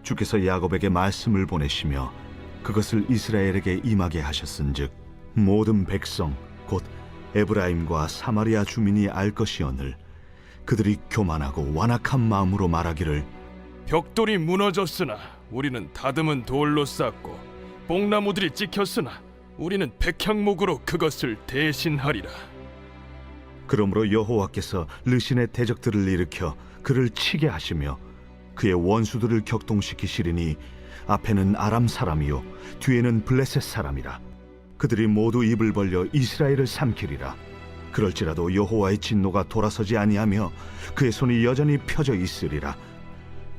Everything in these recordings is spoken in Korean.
주께서 야곱에게 말씀을 보내시며 그것을 이스라엘에게 임하게 하셨은즉 모든 백성 곧 에브라임과 사마리아 주민이 알 것이오늘 그들이 교만하고 완악한 마음으로 말하기를 벽돌이 무너졌으나 우리는 다듬은 돌로 쌓고 뽕나무들이 찍혔으나 우리는 백향목으로 그것을 대신하리라. 그러므로 여호와께서 르신의 대적들을 일으켜 그를 치게 하시며 그의 원수들을 격동시키시리니 앞에는 아람 사람이요 뒤에는 블레셋 사람이라. 그들이 모두 입을 벌려 이스라엘을 삼키리라. 그럴지라도 여호와의 진노가 돌아서지 아니하며 그의 손이 여전히 펴져 있으리라.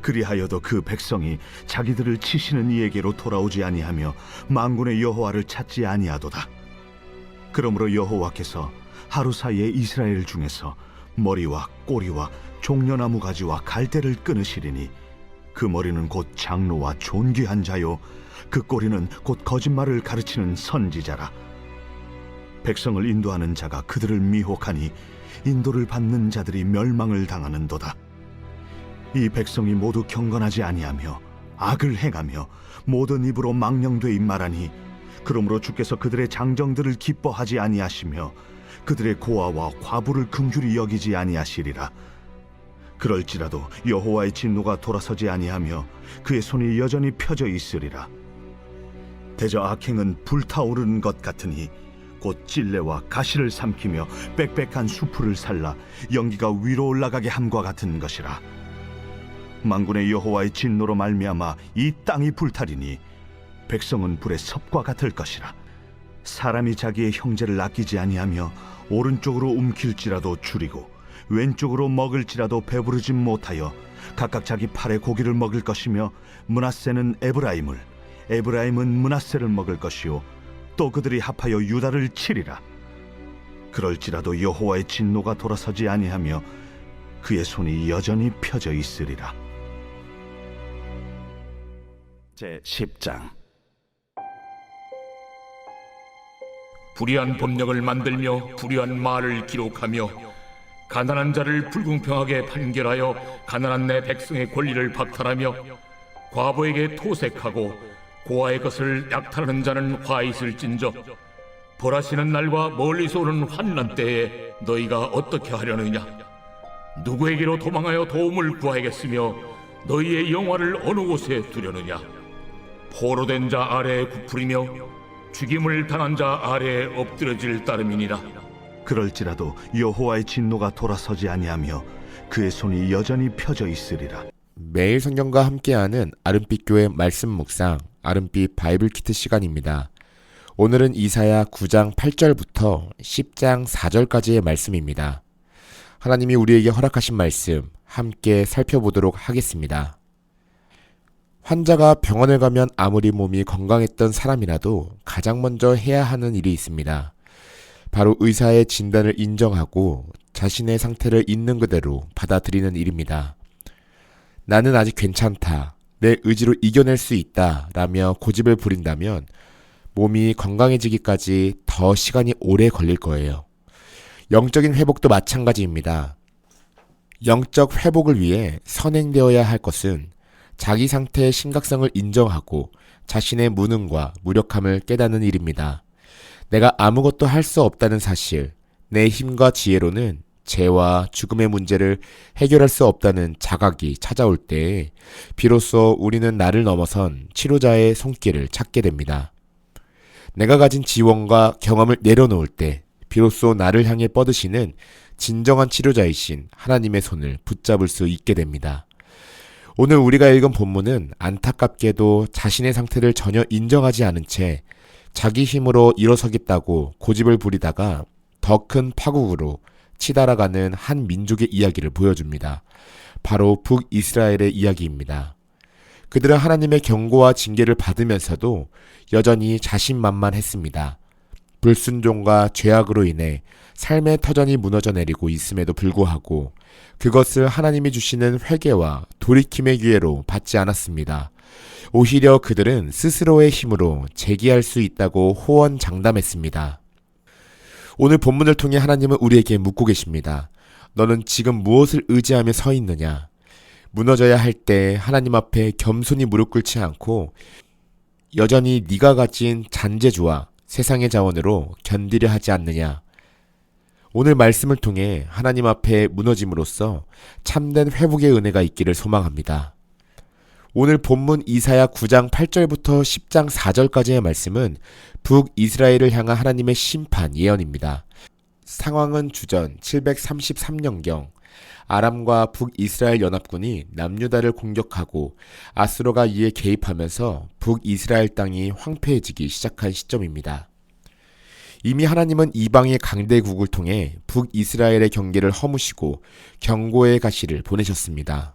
그리하여도 그 백성이 자기들을 치시는 이에게로 돌아오지 아니하며 만군의 여호와를 찾지 아니하도다. 그러므로 여호와께서 하루 사이에 이스라엘 중에서 머리와 꼬리와 종려나무 가지와 갈대를 끊으시리니 그 머리는 곧 장로와 존귀한 자요 그 꼬리는 곧 거짓말을 가르치는 선지자라. 백성을 인도하는 자가 그들을 미혹하니 인도를 받는 자들이 멸망을 당하는도다. 이 백성이 모두 경건하지 아니하며 악을 행하며 모든 입으로 망령되이 말하니 그러므로 주께서 그들의 장정들을 기뻐하지 아니하시며 그들의 고아와 과부를 긍휼히 여기지 아니하시리라. 그럴지라도 여호와의 진노가 돌아서지 아니하며 그의 손이 여전히 펴져 있으리라. 대저 악행은 불타오르는 것 같으니 곧 찔레와 가시를 삼키며 빽빽한 수풀을 살라 연기가 위로 올라가게 함과 같은 것이라. 만군의 여호와의 진노로 말미암아 이 땅이 불타리니 백성은 불의 섭과 같을 것이라. 사람이 자기의 형제를 아끼지 아니하며 오른쪽으로 움킬지라도 줄이고 왼쪽으로 먹을지라도 배부르지 못하여 각각 자기 팔의 고기를 먹을 것이며 므낫세는 에브라임을 에브라임은 므낫세를 먹을 것이요 또 그들이 합하여 유다를 치리라. 그럴지라도 여호와의 진노가 돌아서지 아니하며 그의 손이 여전히 펴져 있으리라. 제10장. 불의한 법령을 만들며 불의한 말을 기록하며 가난한 자를 불공평하게 판결하여 가난한 내 백성의 권리를 박탈하며 과부에게 토색하고 고아의 것을 약탈하는 자는 화 있을진저 벌하시는 날과 멀리서 오는 환난 때에 너희가 어떻게 하려느냐? 누구에게로 도망하여 도움을 구하겠으며 너희의 영화를 어느 곳에 두려느냐? 포로된 자 아래에 굽으리며 죽임을 당한 자 아래에 엎드려질 따름이니라. 그럴지라도 여호와의 진노가 돌아서지 아니하며 그의 손이 여전히 펴져 있으리라. 매일 성경과 함께하는 아름빛 교회 말씀 묵상 아름빛 바이블 키트 시간입니다. 오늘은 이사야 9장 8절부터 10장 4절까지의 말씀입니다. 하나님이 우리에게 허락하신 말씀 함께 살펴보도록 하겠습니다. 환자가 병원을 가면 아무리 몸이 건강했던 사람이라도 가장 먼저 해야 하는 일이 있습니다. 바로 의사의 진단을 인정하고 자신의 상태를 있는 그대로 받아들이는 일입니다. 나는 아직 괜찮다, 내 의지로 이겨낼 수 있다 라며 고집을 부린다면 몸이 건강해지기까지 더 시간이 오래 걸릴 거예요. 영적인 회복도 마찬가지입니다. 영적 회복을 위해 선행되어야 할 것은 자기 상태의 심각성을 인정하고 자신의 무능과 무력함을 깨닫는 일입니다. 내가 아무것도 할 수 없다는 사실, 내 힘과 지혜로는 죄와 죽음의 문제를 해결할 수 없다는 자각이 찾아올 때 비로소 우리는 나를 넘어선 치료자의 손길을 찾게 됩니다. 내가 가진 지원과 경험을 내려놓을 때 비로소 나를 향해 뻗으시는 진정한 치료자이신 하나님의 손을 붙잡을 수 있게 됩니다. 오늘 우리가 읽은 본문은 안타깝게도 자신의 상태를 전혀 인정하지 않은 채 자기 힘으로 일어서겠다고 고집을 부리다가 더 큰 파국으로 치달아가는 한 민족의 이야기를 보여줍니다. 바로 북이스라엘의 이야기입니다. 그들은 하나님의 경고와 징계를 받으면서도 여전히 자신만만했습니다. 불순종과 죄악으로 인해 삶의 터전이 무너져 내리고 있음에도 불구하고 그것을 하나님이 주시는 회개와 돌이킴의 기회로 받지 않았습니다. 오히려 그들은 스스로의 힘으로 재기할 수 있다고 호언장담했습니다. 오늘 본문을 통해 하나님은 우리에게 묻고 계십니다. 너는 지금 무엇을 의지하며 서 있느냐? 무너져야 할 때 하나님 앞에 겸손히 무릎 꿇지 않고 여전히 네가 가진 잔재주와 세상의 자원으로 견디려 하지 않느냐. 오늘 말씀을 통해 하나님 앞에 무너짐으로써 참된 회복의 은혜가 있기를 소망합니다. 오늘 본문 이사야 9장 8절부터 10장 4절까지의 말씀은 북이스라엘을 향한 하나님의 심판 예언입니다. 상황은 주전 733년경 아람과 북이스라엘 연합군이 남유다를 공격하고 아수르가 이에 개입하면서 북이스라엘 땅이 황폐해지기 시작한 시점입니다. 이미 하나님은 이방의 강대국을 통해 북이스라엘의 경계를 허무시고 경고의 가시를 보내셨습니다.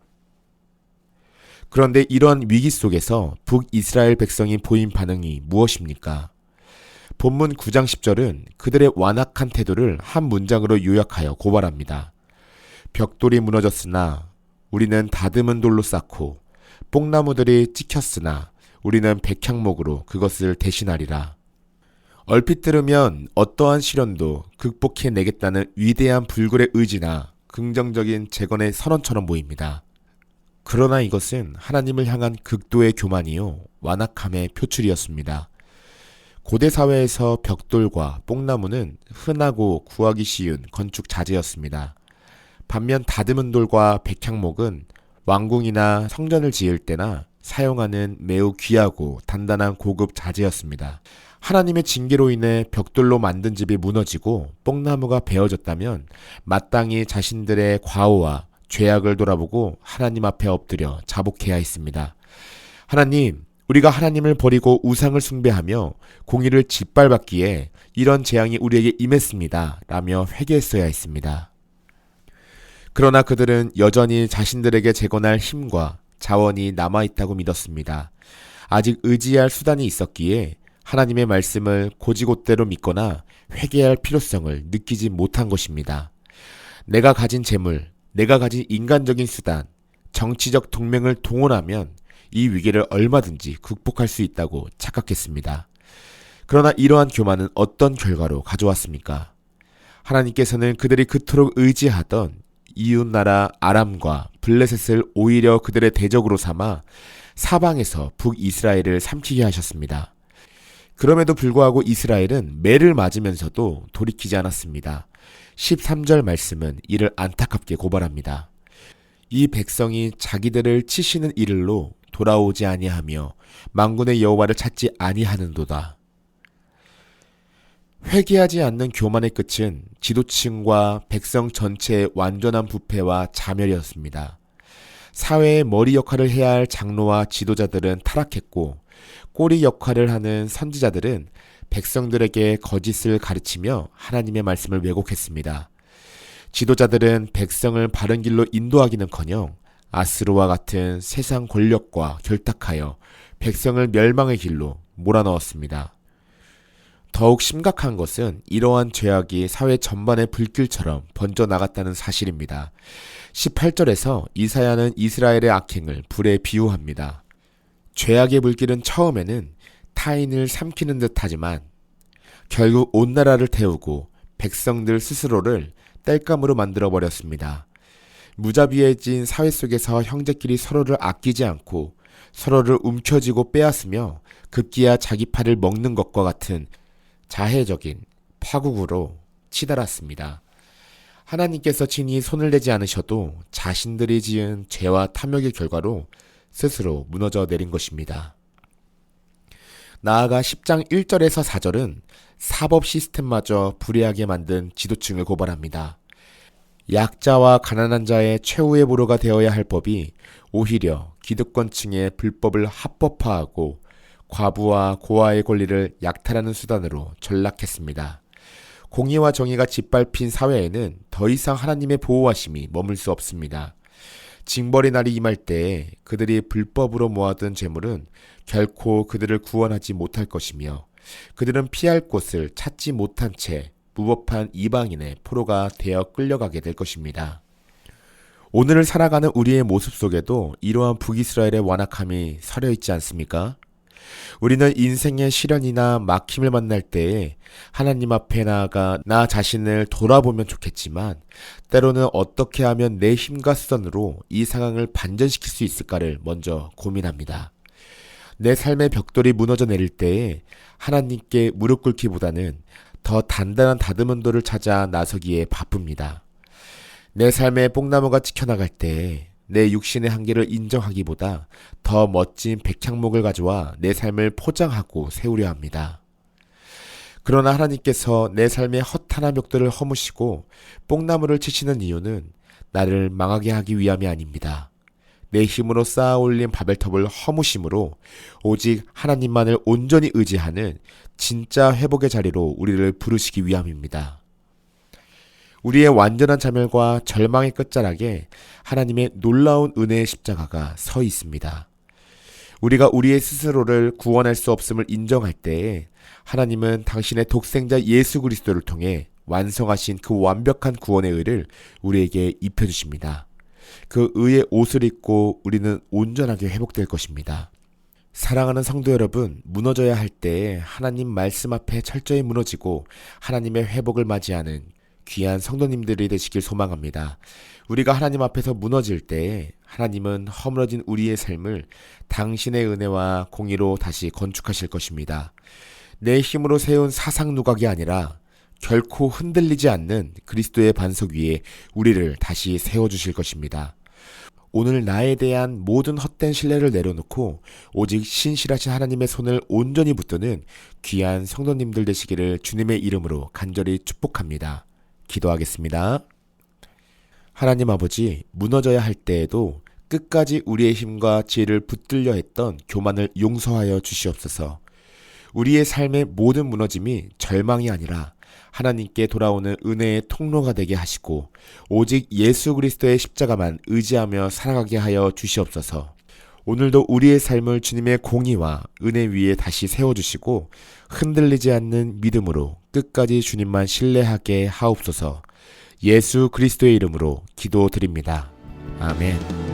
그런데 이런 위기 속에서 북이스라엘 백성이 보인 반응이 무엇입니까? 본문 9장 10절은 그들의 완악한 태도를 한 문장으로 요약하여 고발합니다. 벽돌이 무너졌으나 우리는 다듬은 돌로 쌓고 뽕나무들이 찍혔으나 우리는 백향목으로 그것을 대신하리라. 얼핏 들으면 어떠한 시련도 극복해내겠다는 위대한 불굴의 의지나 긍정적인 재건의 선언처럼 보입니다. 그러나 이것은 하나님을 향한 극도의 교만이요 완악함의 표출이었습니다. 고대 사회에서 벽돌과 뽕나무는 흔하고 구하기 쉬운 건축 자재였습니다. 반면 다듬은 돌과 백향목은 왕궁이나 성전을 지을 때나 사용하는 매우 귀하고 단단한 고급 자재였습니다. 하나님의 징계로 인해 벽돌로 만든 집이 무너지고 뽕나무가 베어졌다면 마땅히 자신들의 과오와 죄악을 돌아보고 하나님 앞에 엎드려 자복해야 했습니다. 하나님, 우리가 하나님을 버리고 우상을 숭배하며 공의를 짓밟았기에 이런 재앙이 우리에게 임했습니다. 라며 회개했어야 했습니다. 그러나 그들은 여전히 자신들에게 재건할 힘과 자원이 남아있다고 믿었습니다. 아직 의지할 수단이 있었기에 하나님의 말씀을 고지곳대로 믿거나 회개할 필요성을 느끼지 못한 것입니다. 내가 가진 재물, 내가 가진 인간적인 수단, 정치적 동맹을 동원하면 이 위기를 얼마든지 극복할 수 있다고 착각했습니다. 그러나 이러한 교만은 어떤 결과로 가져왔습니까? 하나님께서는 그들이 그토록 의지하던 이웃나라 아람과 블레셋을 오히려 그들의 대적으로 삼아 사방에서 북이스라엘을 삼키게 하셨습니다. 그럼에도 불구하고 이스라엘은 매를 맞으면서도 돌이키지 않았습니다. 13절 말씀은 이를 안타깝게 고발합니다. 이 백성이 자기들을 치시는 이를로 돌아오지 아니하며 만군의 여호와를 찾지 아니하는도다. 회개하지 않는 교만의 끝은 지도층과 백성 전체의 완전한 부패와 자멸이었습니다. 사회의 머리 역할을 해야 할 장로와 지도자들은 타락했고 꼬리 역할을 하는 선지자들은 백성들에게 거짓을 가르치며 하나님의 말씀을 왜곡했습니다. 지도자들은 백성을 바른 길로 인도하기는커녕 아스루와 같은 세상 권력과 결탁하여 백성을 멸망의 길로 몰아넣었습니다. 더욱 심각한 것은 이러한 죄악이 사회 전반의 불길처럼 번져나갔다는 사실입니다. 18절에서 이사야는 이스라엘의 악행을 불에 비유합니다. 죄악의 불길은 처음에는 타인을 삼키는 듯 하지만 결국 온 나라를 태우고 백성들 스스로를 땔감으로 만들어버렸습니다. 무자비해진 사회 속에서 형제끼리 서로를 아끼지 않고 서로를 움켜쥐고 빼앗으며 급기야 자기 팔을 먹는 것과 같은 자해적인 파국으로 치달았습니다. 하나님께서 친히 손을 내지 않으셔도 자신들이 지은 죄와 탐욕의 결과로 스스로 무너져 내린 것입니다. 나아가 10장 1절에서 4절은 사법 시스템마저 불의하게 만든 지도층을 고발합니다. 약자와 가난한 자의 최후의 보루가 되어야 할 법이 오히려 기득권층의 불법을 합법화하고 과부와 고아의 권리를 약탈하는 수단으로 전락했습니다. 공의와 정의가 짓밟힌 사회에는 더 이상 하나님의 보호하심이 머물 수 없습니다. 징벌의 날이 임할 때에 그들이 불법으로 모아둔 재물은 결코 그들을 구원하지 못할 것이며 그들은 피할 곳을 찾지 못한 채 무법한 이방인의 포로가 되어 끌려가게 될 것입니다. 오늘을 살아가는 우리의 모습 속에도 이러한 북이스라엘의 완악함이 서려 있지 않습니까? 우리는 인생의 시련이나 막힘을 만날 때에 하나님 앞에 나아가 나 자신을 돌아보면 좋겠지만 때로는 어떻게 하면 내 힘과 수단으로 이 상황을 반전시킬 수 있을까를 먼저 고민합니다. 내 삶의 벽돌이 무너져 내릴 때에 하나님께 무릎 꿇기보다는 더 단단한 다듬은돌을 찾아 나서기에 바쁩니다. 내 삶의 뽕나무가 찍혀나갈 때 내 육신의 한계를 인정하기보다 더 멋진 백향목을 가져와 내 삶을 포장하고 세우려 합니다. 그러나 하나님께서 내 삶의 허탄한 벽돌을 허무시고 뽕나무를 치시는 이유는 나를 망하게 하기 위함이 아닙니다. 내 힘으로 쌓아 올린 바벨탑을 허무심으로 오직 하나님만을 온전히 의지하는 진짜 회복의 자리로 우리를 부르시기 위함입니다. 우리의 완전한 자멸과 절망의 끝자락에 하나님의 놀라운 은혜의 십자가가 서 있습니다. 우리가 우리의 스스로를 구원할 수 없음을 인정할 때에 하나님은 당신의 독생자 예수 그리스도를 통해 완성하신 그 완벽한 구원의 의를 우리에게 입혀주십니다. 그 의의 옷을 입고 우리는 온전하게 회복될 것입니다. 사랑하는 성도 여러분, 무너져야 할 때에 하나님 말씀 앞에 철저히 무너지고 하나님의 회복을 맞이하는 귀한 성도님들이 되시길 소망합니다. 우리가 하나님 앞에서 무너질 때 하나님은 허물어진 우리의 삶을 당신의 은혜와 공의로 다시 건축하실 것입니다. 내 힘으로 세운 사상 누각이 아니라 결코 흔들리지 않는 그리스도의 반석 위에 우리를 다시 세워주실 것입니다. 오늘 나에 대한 모든 헛된 신뢰를 내려놓고 오직 신실하신 하나님의 손을 온전히 붙드는 귀한 성도님들 되시기를 주님의 이름으로 간절히 축복합니다. 기도하겠습니다. 하나님 아버지, 무너져야 할 때에도 끝까지 우리의 힘과 지혜를 붙들려 했던 교만을 용서하여 주시옵소서. 우리의 삶의 모든 무너짐이 절망이 아니라 하나님께 돌아오는 은혜의 통로가 되게 하시고 오직 예수 그리스도의 십자가만 의지하며 살아가게 하여 주시옵소서. 오늘도 우리의 삶을 주님의 공의와 은혜 위에 다시 세워주시고 흔들리지 않는 믿음으로 끝까지 주님만 신뢰하게 하옵소서. 예수 그리스도의 이름으로 기도드립니다. 아멘.